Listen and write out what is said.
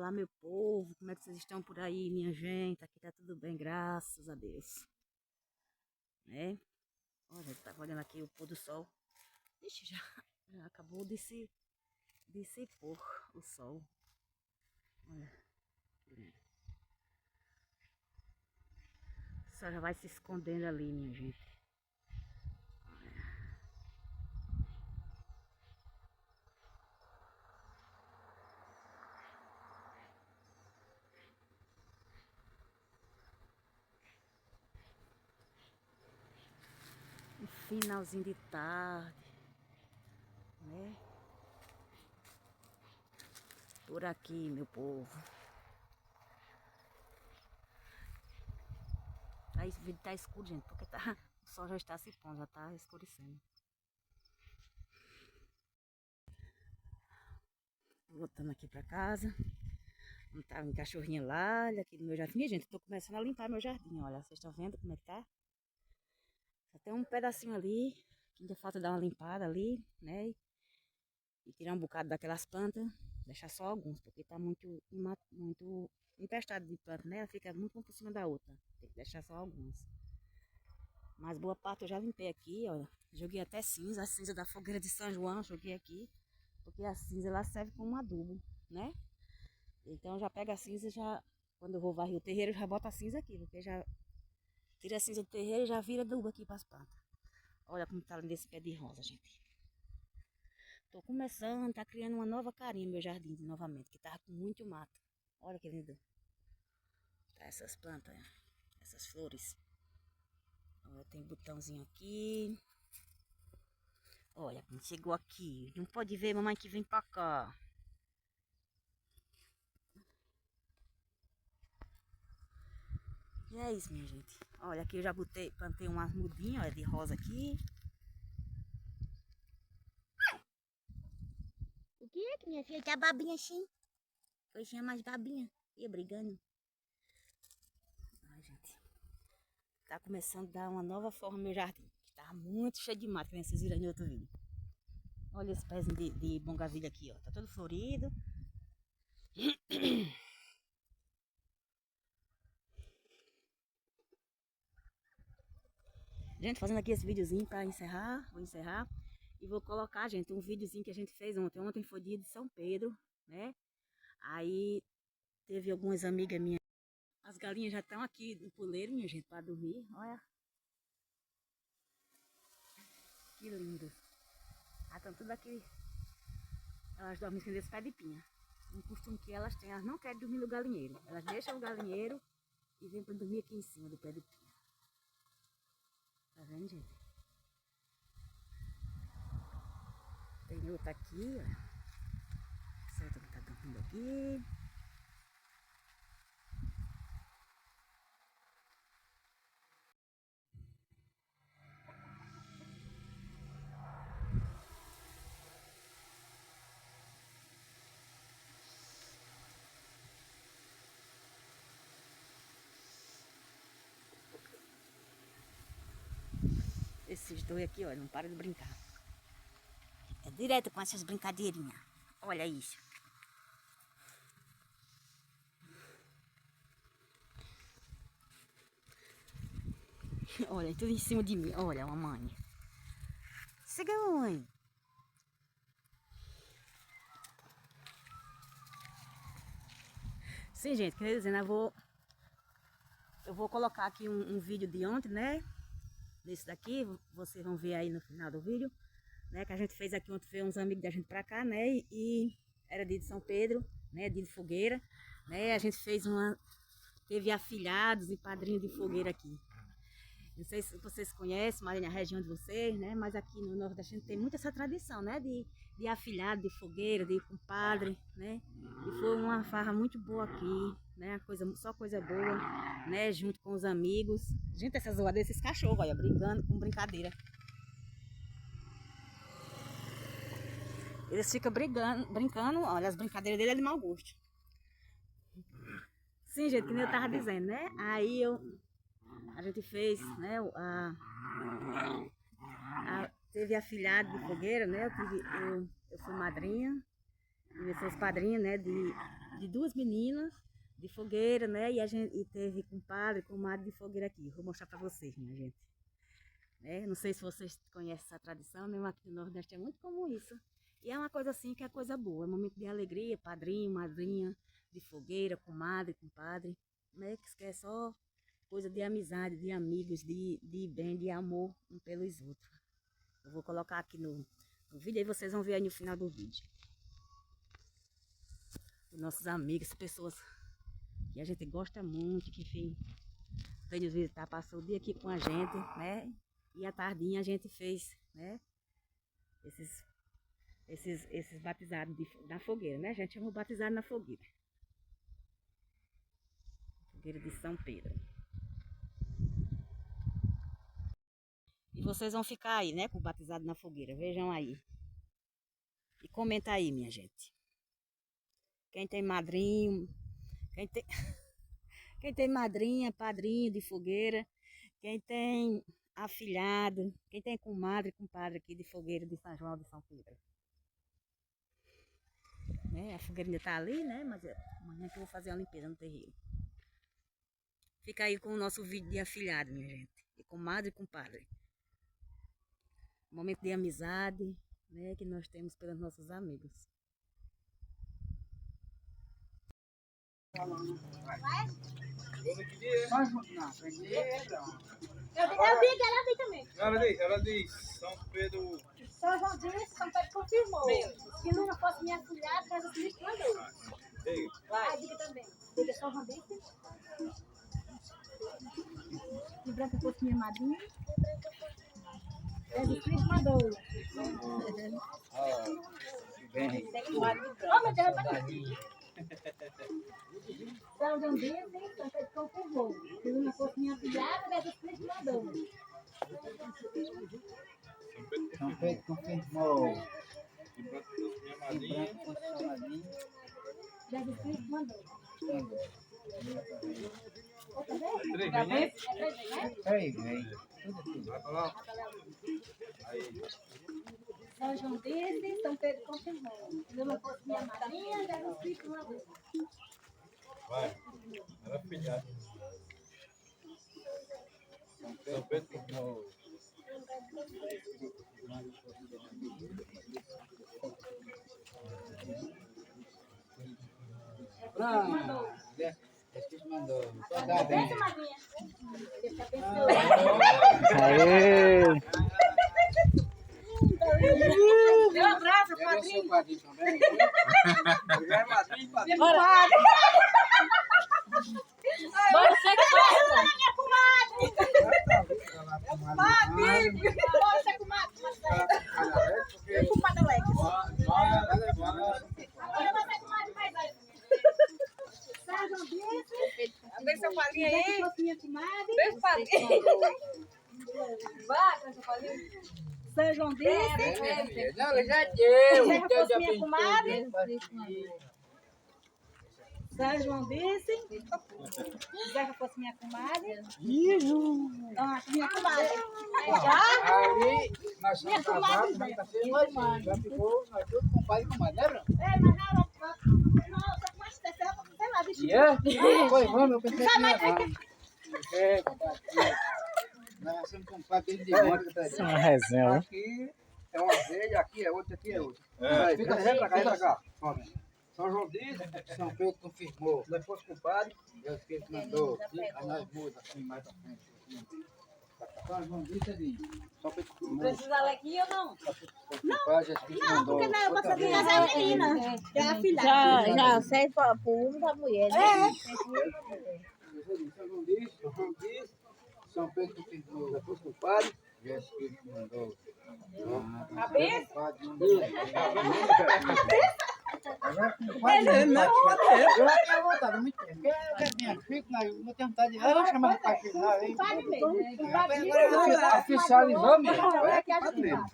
Olá, meu povo, como é que vocês estão por aí, minha gente? Aqui tá tudo bem, graças a Deus, né? Olha, tá olhando aqui o pôr do sol. Ixi, já acabou de se pôr o sol. Olha, o sol já vai se escondendo ali, minha gente. Um finalzinho de tarde, né? Por aqui, meu povo. Tá, esse vídeo tá escuro, gente, porque tá, o sol já está se pondo, já tá escurecendo. Voltando aqui pra casa. Não tá um cachorrinho lá, olha aqui no meu jardim. Gente, tô começando a limpar meu jardim, olha. Vocês estão vendo como é que tá? Só tem um pedacinho ali, que ainda falta dar uma limpada ali, né? E tirar um bocado daquelas plantas, deixar só alguns, porque tá muito empestado de planta, né? Fica muito uma por cima da outra. Tem que deixar só alguns. Mas boa parte eu já limpei aqui, olha. Joguei até cinza, a cinza da fogueira de São João, joguei aqui. Porque a cinza ela serve como adubo, né? Então já pega a cinza, já quando eu vou varrer o terreiro, já boto a cinza aqui, porque já tira a cinza do terreiro e já vira adubo aqui para as plantas. Olha como tá lindo esse pé de rosa, gente. Tô começando, tá criando uma nova carinha no meu jardim novamente, que tava com muito mato. Olha que lindo. Tá essas plantas, essas flores. Olha, tem botãozinho aqui. Olha, quando chegou aqui. Não pode ver, mamãe que vem pra cá. E é isso, minha gente. Olha, aqui eu já plantei umas mudinhas, olha, de rosa aqui. O que é que minha filha tá babinha assim? Coisinha mais babinha. Ia brigando. Ai, gente. Tá começando a dar uma nova forma no meu jardim. Que tava muito cheio de mato, que nem vocês viram no outro vídeo. Olha esse pezinho de bongavilha aqui, ó. Tá todo florido. Gente, fazendo aqui esse videozinho pra encerrar. Vou encerrar. E vou colocar, gente, um videozinho que a gente fez ontem. Ontem foi dia de São Pedro, né? Aí teve algumas amigas minhas. As galinhas já estão aqui no puleiro, minha gente, pra dormir. Olha. Que lindo. Ah, estão tudo aqui. Elas dormem sem desse pé de pinha. Um costume que elas têm, elas não querem dormir no galinheiro. Elas deixam o galinheiro e vêm para dormir aqui em cima do pé de pinha. Tá vendo, gente? Tem outra aqui, ó. Essa outra que tá dormindo aqui. Esses dois aqui, ó, não param de brincar. É direto com essas brincadeirinhas. Olha isso. Olha, tudo em cima de mim. Olha, mamãe. Siga, mãe. Sim, gente, quer dizer, eu vou colocar aqui um vídeo de ontem, né? Desse daqui, vocês vão ver aí no final do vídeo, né? Que a gente fez aqui ontem, foi uns amigos da gente pra cá, né? E era dia de São Pedro, né? Dia de fogueira, né? A gente fez teve afilhados e padrinhos de fogueira aqui. Não sei se vocês conhecem, mas na região de vocês, né? Mas aqui no Nordeste a gente tem muito essa tradição, né? De afilhado, de fogueira, de compadre, né? E foi uma farra muito boa aqui, né? Só coisa boa, né? Junto com os amigos. Gente, essa zoada desses cachorros, olha, brincando com brincadeira. Eles ficam brincando, olha, as brincadeiras dele é de mau gosto. Sim, gente, que nem eu tava dizendo, né? Aí a gente fez, né? Teve afilhado de fogueira, né? Eu fui madrinha, tive seus padrinhos, né? De de 2 meninas de fogueira, né? E a gente teve compadre, comadre de fogueira aqui. Vou mostrar para vocês, minha gente. Não sei se vocês conhecem essa tradição, mesmo aqui no Nordeste é muito comum isso. E é uma coisa assim que é coisa boa, é um momento de alegria, padrinho, madrinha, de fogueira, comadre, compadre, né? Que é só coisa de amizade, de amigos, de bem, de amor um pelos outros. Eu vou colocar aqui no vídeo, aí vocês vão ver aí no final do vídeo. Os nossos amigos, pessoas que a gente gosta muito, que enfim, veio nos visitar, passou o dia aqui com a gente, né? E à tardinha a gente fez, né? Esses batizados na fogueira, né? A gente chama batizado na fogueira. Fogueira de São Pedro. E vocês vão ficar aí, né? Com o batizado na fogueira. Vejam aí. E comenta aí, minha gente. Quem tem madrinho, quem tem madrinha, padrinho de fogueira, quem tem afilhado, quem tem comadre, compadre aqui de fogueira de São João de São Pedro. A fogueira ainda tá ali, né? Mas amanhã que eu vou fazer a limpeza no terreiro. Fica aí com o nosso vídeo de afilhado, minha gente. De comadre e compadre. Momento de amizade, né? Que nós temos pelos nossos amigos. Eu vi que ela vi também. Ela diz, São Pedro. São João disse, São Pedro confirmou. Se não fosse minha afilhada, mas o Cristo mandou. Vai, diga também. Diga São João disse. Se Branca fosse minha madrinha, Jesus Cristo mandou. Bem. Oh, meu Deus, São João disse, São Pedro confirmou. Se não fosse minha afilhada, Jesus Cristo mandou. São Pedro confirmou. Se Branca fosse minha madrinha. Jesus Cristo mandou. Outra vez? 3 É vem, né? 3 vem, né? 3 vem. Vai pra lá. Aí. São João disse, São Pedro confirmou. Se não fosse minha madrinha, Jesus Cristo mandou. Vai. Era filhado. São Pedro confirmou. Mandou. Jesus mandou. Beijo, madrinha. Deus te abençoe. Aê! Deu um abraço, Eu sou padrinho. padrinho também. Eu é madrinho, padrinho. Bora. Você que gosta. Minha comadre. Comadre. Bora ser comadre. E comadre Alex. Agora vai ser comadre mais velha. São João disse. Beijo seu padrinho aí. Minha comadre. Beijo padrinho. Vai, seu padrinho. São João disse. Não, já deu. Serra fosse minha comadre. São João disse. Serra fosse minha comadre. Não, acho minha comadre. Já? Aí, nós Minha somos comadre. casados, mas tá sendo nós, já ficou, nós todos com pai e com mãe, né, Bruno? É, mas não, só que mais terceira, sei lá, deixa E é? Foi, vamos, eu pensei que ia É, compadre. Nós somos compadres de monte, tá? Isso é uma resenha, Aqui é uma vez, aqui é outra, aqui é outra. Fica sempre pra cá e pra cá. Ó, São João disse, São Pedro confirmou. Nós fomos compadres, Deus que mandou. Aí nós muda assim mais pra frente. São João disse ali. São Pedro confirmou. Precisa ler aqui ou não? Compadre, Jesus Cristo não, mandou. porque não, você tem que casar a menina. Que é a filha. Já, sei para o homem e para a mulher. Né? São João disse, São Pedro confirmou. Nós fomos compadres, Jesus Cristo mandou. Cabeça? Eu até tenho vontade, muito tempo. Eu quero minha filha, não tenho vontade de. Eu vou chamar para chegar aí. Padre mesmo. Oficializou mesmo. É que a gente faz.